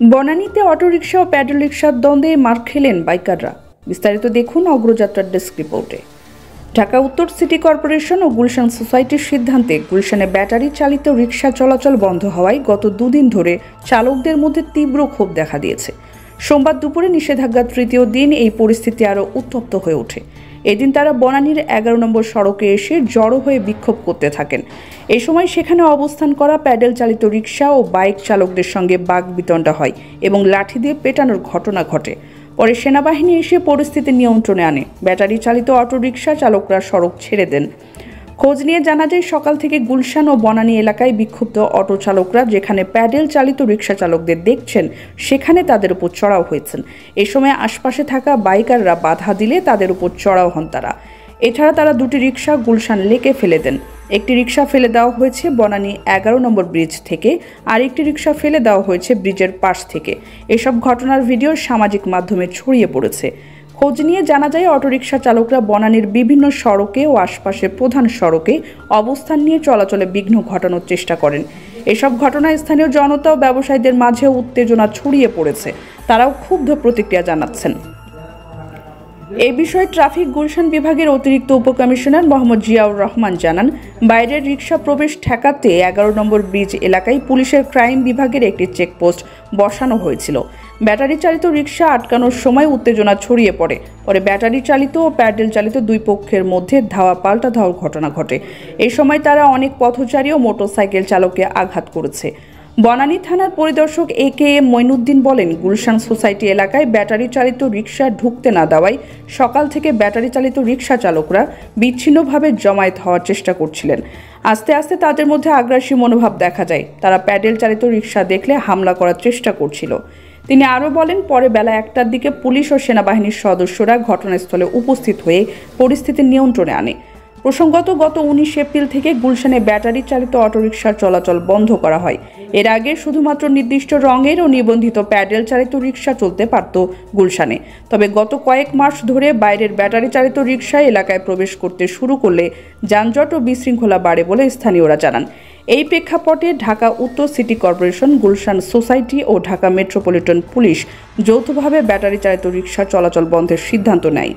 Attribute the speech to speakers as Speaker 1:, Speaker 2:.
Speaker 1: বনানীতে autorickshaw ও pedal রিকশার দ্বন্দ্বে মার খেলেন বাইকাররা। বিস্তারিত দেখুন অগ্রযাত্রার ডেস্ক রিপোর্টে। ঢাকা উত্তর সিটি কর্পোরেশন ও গুলশান সোসাইটির সিদ্ধান্তে গুলশানে ব্যাটারি চালিত রিকশা চলাচল বন্ধ হওয়ায় গত দুদিন ধরে চালকদের মধ্যে তীব্র ক্ষোভ দেখা দিয়েছে। সোমবার দুপুরে নিষেধাজ্ঞার তৃতীয় দিন এই পরিস্থিতি আরও উত্তপ্ত হয়ে ওঠে। এদিন তারা বনানীর 11 নম্বর সড়কে এসে জড়ো হয়ে বিক্ষোভ করতে থাকেন। এই সময় সেখানে অবস্থান করা প্যাডেল চালিত রিকশা ও বাইক চালকদের সঙ্গে বাকবিতণ্ডা হয় এবং লাঠি দিয়ে পেটানোর ঘটনা ঘটে। পরে সেনাবাহিনী এসে পরিস্থিতি নিয়ন্ত্রণে আনে। ব্যাটারি চালিত অটোরিকশা চালকরা সড়ক ছেড়ে দেন। খোঁজ নিয়ে জানা যায়, সকাল থেকে গুলশান ও বনানী এলাকায় বিক্ষুব্ধ অটো চালকরা যেখানে প্যাডেল চালিত রিকশা চালকদের দেখছেন সেখানে তাদের উপর চড়াও হয়েছেন। এ সময় আশপাশে থাকা বাইকাররা বাধা দিলে তাদের উপর চড়াও হন তারা। এছাড়া তারা দুটি রিকশা গুলশান লেকে ফেলে দেন। একটি রিকশা ফেলে দেওয়া হয়েছে বনানী 11 নম্বর ব্রিজ থেকে, আর একটি রিকশা ফেলে দেওয়া হয়েছে ব্রিজের পাশ থেকে। এসব ঘটনার ভিডিও সামাজিক মাধ্যমে ছড়িয়ে পড়েছে। খোঁজ নিয়ে জানা যায়, অটোরিকশা চালকরা বনানীর বিভিন্ন সড়কে ও আশপাশের প্রধান সড়কে অবস্থান নিয়ে চলাচলে বিঘ্ন ঘটানোর চেষ্টা করেন। এসব ঘটনায় স্থানীয় জনতা ও ব্যবসায়ীদের মাঝেও উত্তেজনা ছড়িয়ে পড়েছে। তারাও ক্ষুব্ধ প্রতিক্রিয়া জানাচ্ছেন। এই বিষয়ে ট্রাফিক গুলশান বিভাগের অতিরিক্ত উপকমিশনার মোহাম্মদ জিয়াউর রহমান জানান, বাইরের রিকশা প্রবেশ ঠেকাতে 11 নম্বর ব্রিজ এলাকায় পুলিশের ক্রাইম বিভাগের একটি চেকপোস্ট বসানো হয়েছিল। ব্যাটারি চালিত রিকশা আটকানোর সময় উত্তেজনা ছড়িয়ে পড়ে। পরে ব্যাটারি চালিত ও প্যাডেল চালিত দুই পক্ষের মধ্যে ধাওয়া পাল্টা ধাওয়ার ঘটনা ঘটে। এই সময় তারা অনেক পথচারী ও মোটরসাইকেল চালককে আঘাত করেছে। বনানী থানার পরিদর্শক AKM মঈনুদ্দিন বলেন, গুলশান সোসাইটি এলাকায় ব্যাটারি চালিত রিকশা ঢুকতে না দেওয়ায় সকাল থেকে ব্যাটারি চালিত রিকশা চালকরা বিচ্ছিন্নভাবে জমায়েত হওয়ার চেষ্টা করছিলেন। আস্তে আস্তে তাদের মধ্যে আগ্রাসী মনোভাব দেখা যায়। তারা প্যাডেল চালিত রিকশা দেখলে হামলা করার চেষ্টা করছিল। তিনি আরও বলেন, পরে বেলা 1টার দিকে পুলিশ ও সেনাবাহিনীর সদস্যরা ঘটনাস্থলে উপস্থিত হয়ে পরিস্থিতি নিয়ন্ত্রণে আনে। প্রসঙ্গত, গত 19 এপ্রিল থেকে গুলশানে ব্যাটারি চালিত অটোরিকশার চলাচল বন্ধ করা হয়। এর আগে শুধুমাত্র নির্দিষ্ট রঙের ও নিবন্ধিত প্যাডেল চালিত রিকশা চলতে পারত গুলশানে। তবে গত কয়েক মাস ধরে বাইরের ব্যাটারি চালিত রিকশা এলাকায় প্রবেশ করতে শুরু করলে যানজট ও বিশৃঙ্খলা বাড়ে বলে স্থানীয়রা জানান। এই প্রেক্ষাপটে ঢাকা উত্তর সিটি কর্পোরেশন, গুলশান সোসাইটি ও ঢাকা মেট্রোপলিটন পুলিশ যৌথভাবে ব্যাটারি চালিত রিকশা চলাচল বন্ধের সিদ্ধান্ত নেয়।